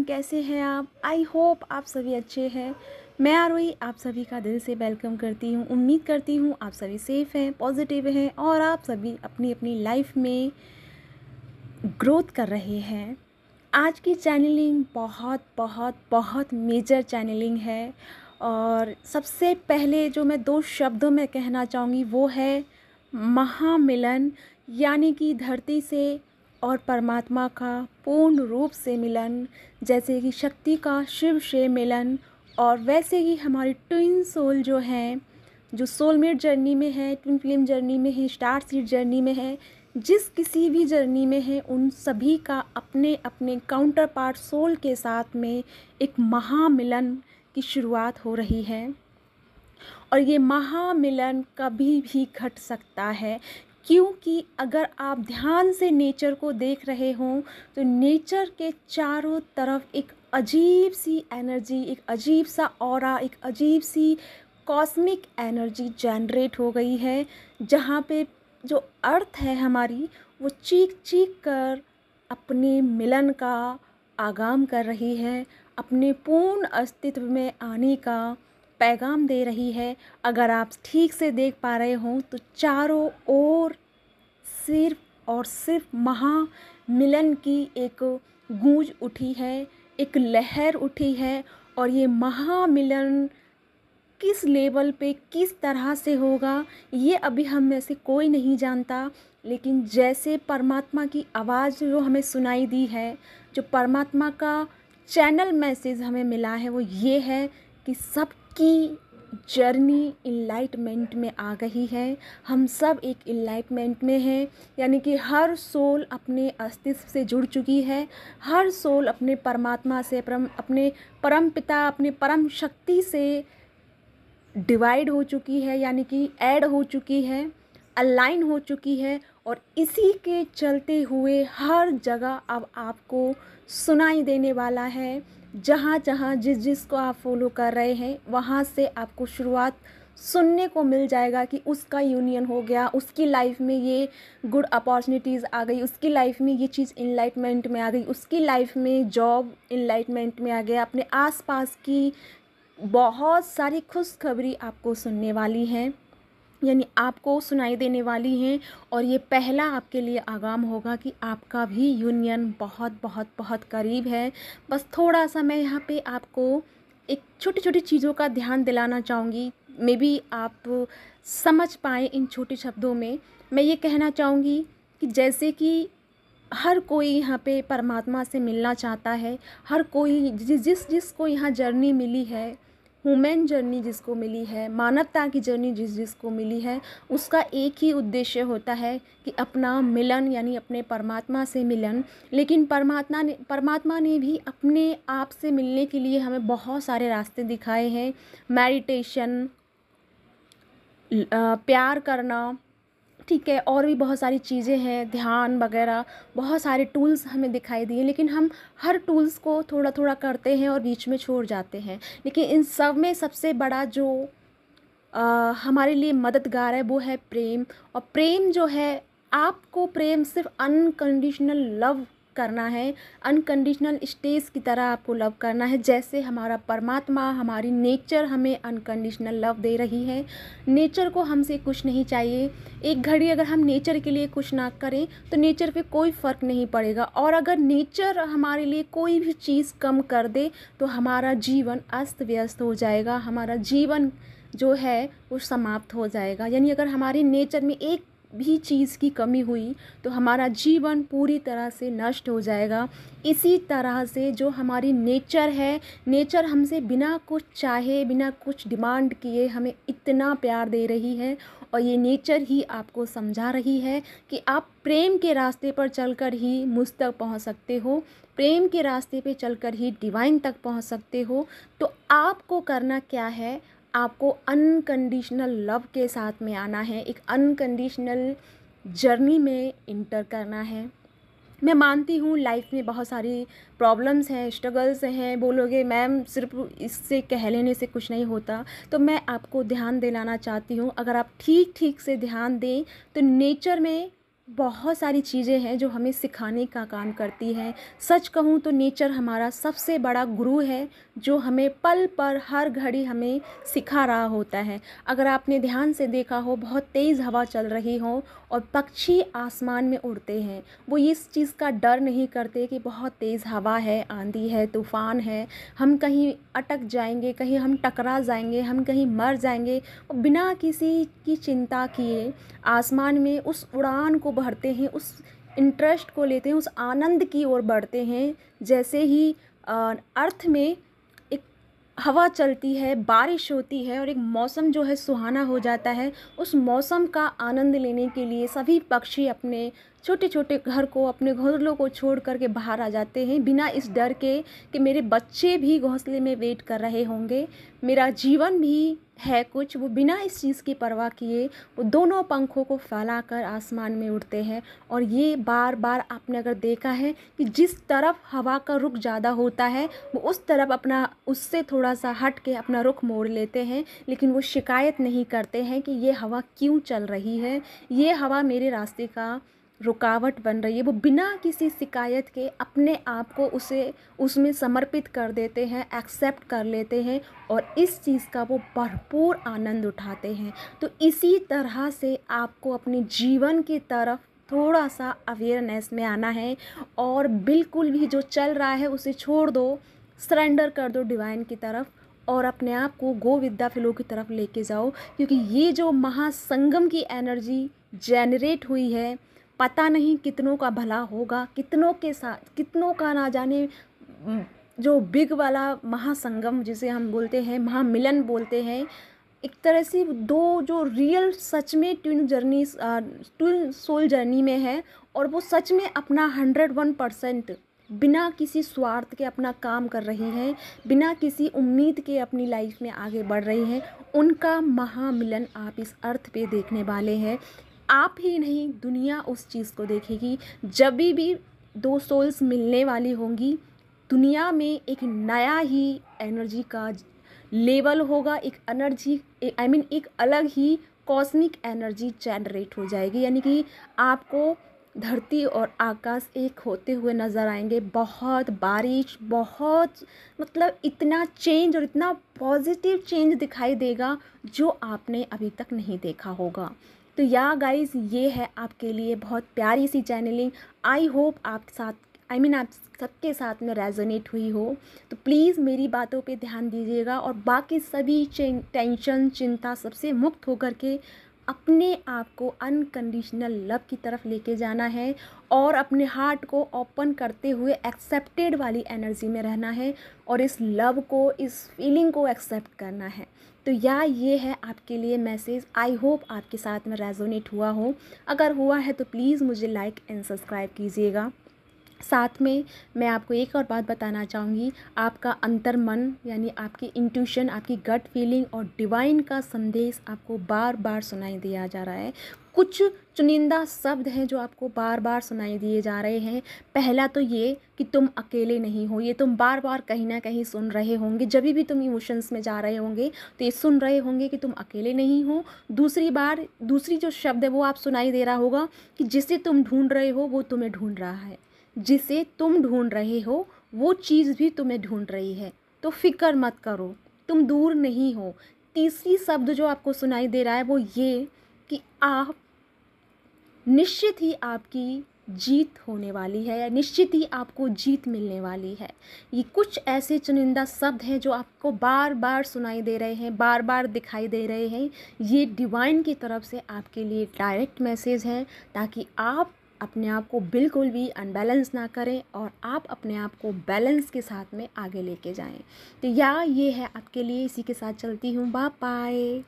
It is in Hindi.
एवरीवन, कैसे हैं आप। आई होप आप सभी अच्छे हैं। मैं आरोही आप सभी का दिल से वेलकम करती हूँ। उम्मीद करती हूँ आप सभी सेफ़ हैं, पॉजिटिव हैं और आप सभी अपनी अपनी लाइफ में ग्रोथ कर रहे हैं। आज की चैनलिंग बहुत बहुत बहुत मेजर चैनलिंग है और सबसे पहले जो मैं 2 शब्दों में कहना चाहूँगी वो है महामिलन, यानी कि धरती से और परमात्मा का पूर्ण रूप से मिलन। जैसे कि शक्ति का शिव से मिलन और वैसे ही हमारी ट्विन सोल जो हैं, जो सोलमेट जर्नी में है, ट्विन फ्लेम जर्नी में है, स्टार सीड जर्नी में है, जिस किसी भी जर्नी में है, उन सभी का अपने अपने काउंटर पार्ट सोल के साथ में एक महामिलन की शुरुआत हो रही है। और ये महामिलन कभी भी घट सकता है, क्योंकि अगर आप ध्यान से नेचर को देख रहे हों तो नेचर के चारों तरफ एक अजीब सी एनर्जी, एक अजीब सा ऑरा, एक अजीब सी कॉस्मिक एनर्जी जनरेट हो गई है, जहाँ पे जो अर्थ है हमारी वो चीख चीख कर अपने मिलन का आगाम कर रही है, अपने पूर्ण अस्तित्व में आने का पैगाम दे रही है। अगर आप ठीक से देख पा रहे हों तो चारों ओर सिर्फ और सिर्फ महामिलन की एक गूंज उठी है, एक लहर उठी है। और ये महामिलन किस लेवल पे, किस तरह से होगा, ये अभी हम में से कोई नहीं जानता। लेकिन जैसे परमात्मा की आवाज़ जो हमें सुनाई दी है, जो परमात्मा का चैनल मैसेज हमें मिला है, वो ये है कि सबकी जर्नी इनलाइटमेंट में आ गई है। हम सब एक इनलाइटमेंट में हैं, यानी कि हर सोल अपने अस्तित्व से जुड़ चुकी है। हर सोल अपने परमात्मा से, अपने परम पिता, अपने परम शक्ति से डिवाइड हो चुकी है, यानी कि ऐड हो चुकी है, अलाइन हो चुकी है। और इसी के चलते हुए हर जगह अब आपको सुनाई देने वाला है। जहाँ जहाँ जिस को आप फॉलो कर रहे हैं, वहाँ से आपको शुरुआत सुनने को मिल जाएगा कि उसका यूनियन हो गया, उसकी लाइफ में ये गुड अपॉर्चुनिटीज़ आ गई, उसकी लाइफ में ये चीज़ इनलाइटमेंट में आ गई, उसकी लाइफ में जॉब इनलाइटमेंट में आ गया। अपने आसपास की बहुत सारी खुशखबरी आपको सुनने वाली हैं, यानी आपको सुनाई देने वाली हैं। और ये पहला आपके लिए आगाम होगा कि आपका भी यूनियन बहुत बहुत बहुत करीब है। बस थोड़ा सा मैं यहाँ पे आपको एक छोटी छोटी चीज़ों का ध्यान दिलाना चाहूँगी, मे बी आप समझ पाएँ इन छोटे शब्दों में। मैं ये कहना चाहूँगी कि जैसे कि हर कोई यहाँ पे परमात्मा से मिलना चाहता है। हर कोई जिसको यहाँ जर्नी मिली है, ह्यूमन जर्नी जिसको मिली है, मानवता की जर्नी जिसको मिली है, उसका एक ही उद्देश्य होता है कि अपना मिलन, यानी अपने परमात्मा से मिलन। लेकिन परमात्मा ने भी अपने आप से मिलने के लिए हमें बहुत सारे रास्ते दिखाए हैं। मेडिटेशन, प्यार करना, ठीक है, और भी बहुत सारी चीज़ें हैं, ध्यान वगैरह, बहुत सारे टूल्स हमें दिखाई दिए। लेकिन हम हर टूल्स को थोड़ा थोड़ा करते हैं और बीच में छोड़ जाते हैं। लेकिन इन सब में सबसे बड़ा जो हमारे लिए मददगार है वो है प्रेम। और प्रेम जो है, आपको प्रेम सिर्फ अनकंडीशनल लव करना है, अनकंडीशनल स्टेज की तरह आपको लव करना है। जैसे हमारा परमात्मा, हमारी नेचर हमें अनकंडीशनल लव दे रही है। नेचर को हमसे कुछ नहीं चाहिए। एक घड़ी अगर हम नेचर के लिए कुछ ना करें तो नेचर पे कोई फ़र्क नहीं पड़ेगा। और अगर नेचर हमारे लिए कोई भी चीज़ कम कर दे तो हमारा जीवन अस्त व्यस्त हो जाएगा, हमारा जीवन जो है वो समाप्त हो जाएगा। यानी अगर हमारे नेचर में एक भी चीज़ की कमी हुई तो हमारा जीवन पूरी तरह से नष्ट हो जाएगा। इसी तरह से जो हमारी नेचर है, नेचर हमसे बिना कुछ चाहे, बिना कुछ डिमांड किए हमें इतना प्यार दे रही है। और ये नेचर ही आपको समझा रही है कि आप प्रेम के रास्ते पर चलकर ही मुझ तक पहुँच सकते हो, प्रेम के रास्ते पे चलकर ही डिवाइन तक पहुँच सकते हो। तो आपको करना क्या है, आपको अनकंडीशनल लव के साथ में आना है, एक अनकंडीशनल जर्नी में इंटर करना है। मैं मानती हूँ लाइफ में बहुत सारी प्रॉब्लम्स हैं, स्ट्रगल्स हैं। बोलोगे मैम सिर्फ इससे कह लेने से कुछ नहीं होता, तो मैं आपको ध्यान दिलाना चाहती हूँ। अगर आप ठीक ठीक से ध्यान दें तो नेचर में बहुत सारी चीज़ें हैं जो हमें सिखाने का काम करती हैं। सच कहूँ तो नेचर हमारा सबसे बड़ा गुरु है, जो हमें पल पर हर घड़ी हमें सिखा रहा होता है। अगर आपने ध्यान से देखा हो, बहुत तेज़ हवा चल रही हो और पक्षी आसमान में उड़ते हैं, वो इस चीज़ का डर नहीं करते कि बहुत तेज़ हवा है, आंधी है, तूफ़ान है, हम कहीं अटक जाएंगे, कहीं हम टकरा जाएंगे, हम कहीं मर जाएंगे। और बिना किसी की चिंता किए आसमान में उस उड़ान को भरते हैं, उस इंटरेस्ट को लेते हैं, उस आनंद की ओर बढ़ते हैं। जैसे ही अर्थ में एक हवा चलती है, बारिश होती है और एक मौसम जो है सुहाना हो जाता है, उस मौसम का आनंद लेने के लिए सभी पक्षी अपने छोटे छोटे घर को, अपने घोंसलों को छोड़ कर के बाहर आ जाते हैं, बिना इस डर के कि मेरे बच्चे भी घोंसले में वेट कर रहे होंगे, मेरा जीवन भी है कुछ। वो बिना इस चीज़ की परवाह किए वो दोनों पंखों को फैलाकर आसमान में उड़ते हैं। और ये बार बार आपने अगर देखा है कि जिस तरफ हवा का रुख ज़्यादा होता है, वो उस तरफ अपना, उससे थोड़ा सा हट के अपना रुख मोड़ लेते हैं, लेकिन वो शिकायत नहीं करते हैं कि ये हवा क्यों चल रही है, ये हवा मेरे रास्ते का रुकावट बन रही है। वो बिना किसी शिकायत के अपने आप को उसमें समर्पित कर देते हैं, एक्सेप्ट कर लेते हैं और इस चीज़ का वो भरपूर आनंद उठाते हैं। तो इसी तरह से आपको अपने जीवन की तरफ थोड़ा सा अवेयरनेस में आना है और बिल्कुल भी जो चल रहा है उसे छोड़ दो, सरेंडर कर दो डिवाइन की तरफ और अपने आप को गो विद द फ्लो की तरफ लेके जाओ। क्योंकि ये जो महासंगम की एनर्जी जनरेट हुई है, पता नहीं कितनों का भला होगा, कितनों के साथ, कितनों का ना जाने। जो बिग वाला महासंगम जिसे हम बोलते हैं, महामिलन बोलते हैं, एक तरह से दो जो रियल सच में ट्विन सोल जर्नी में है और वो सच में अपना 101% बिना किसी स्वार्थ के अपना काम कर रही हैं, बिना किसी उम्मीद के अपनी लाइफ में आगे बढ़ रही हैं, उनका महामिलन आप इस अर्थ पे देखने वाले हैं। आप ही नहीं, दुनिया उस चीज़ को देखेगी। जब भी दो सोल्स मिलने वाली होंगी, दुनिया में एक नया ही एनर्जी का लेवल होगा, एक एनर्जी, एक अलग ही कॉस्मिक एनर्जी जनरेट हो जाएगी। यानी कि आपको धरती और आकाश एक होते हुए नज़र आएंगे। बहुत बारिश, बहुत मतलब इतना चेंज और इतना पॉजिटिव चेंज दिखाई देगा जो आपने अभी तक नहीं देखा होगा। तो या गाइस, ये है आपके लिए बहुत प्यारी सी चैनलिंग। आई होप आप साथ आप सबके साथ में रेजोनेट हुई हो। तो प्लीज़ मेरी बातों पे ध्यान दीजिएगा और बाकी सभी टेंशन, चिंता सबसे मुक्त होकर के अपने आप को अनकंडीशनल लव की तरफ लेके जाना है और अपने हार्ट को ओपन करते हुए एक्सेप्टेड वाली एनर्जी में रहना है और इस लव को, इस फीलिंग को एक्सेप्ट करना है। तो ये है आपके लिए मैसेज। आई होप आपके साथ में रेजोनेट हुआ हो। अगर हुआ है तो प्लीज़ मुझे लाइक एंड सब्सक्राइब कीजिएगा। साथ में मैं आपको एक और बात बताना चाहूँगी, आपका अंतर्मन यानी आपकी इंट्यूशन, आपकी गट फीलिंग और डिवाइन का संदेश आपको बार बार सुनाई दिया जा रहा है। कुछ चुनिंदा शब्द हैं जो आपको बार बार सुनाई दिए जा रहे हैं। पहला तो ये कि तुम अकेले नहीं हो, ये तुम बार बार कहीं ना कहीं सुन रहे होंगे। जब भी तुम इमोशंस में जा रहे होंगे तो ये सुन रहे होंगे कि तुम अकेले नहीं हो। दूसरी जो शब्द है वो आप सुनाई दे रहा होगा कि जिसे तुम ढूंढ रहे हो वो तुम्हें ढूंढ रहा है, जिसे तुम ढूंढ रहे हो वो चीज़ भी तुम्हें ढूंढ रही है। तो फिक्र मत करो, तुम दूर नहीं हो। तीसरी शब्द जो आपको सुनाई दे रहा है वो ये कि आप निश्चित ही आपकी जीत होने वाली है या निश्चित ही आपको जीत मिलने वाली है। ये कुछ ऐसे चुनिंदा शब्द हैं जो आपको बार बार सुनाई दे रहे हैं, बार बार दिखाई दे रहे हैं। ये डिवाइन की तरफ से आपके लिए डायरेक्ट मैसेज है, ताकि आप अपने आप को बिल्कुल भी अनबैलेंस ना करें और आप अपने आप को बैलेंस के साथ में आगे लेके जाएं। तो ये है आपके लिए। इसी के साथ चलती हूँ। Bye bye.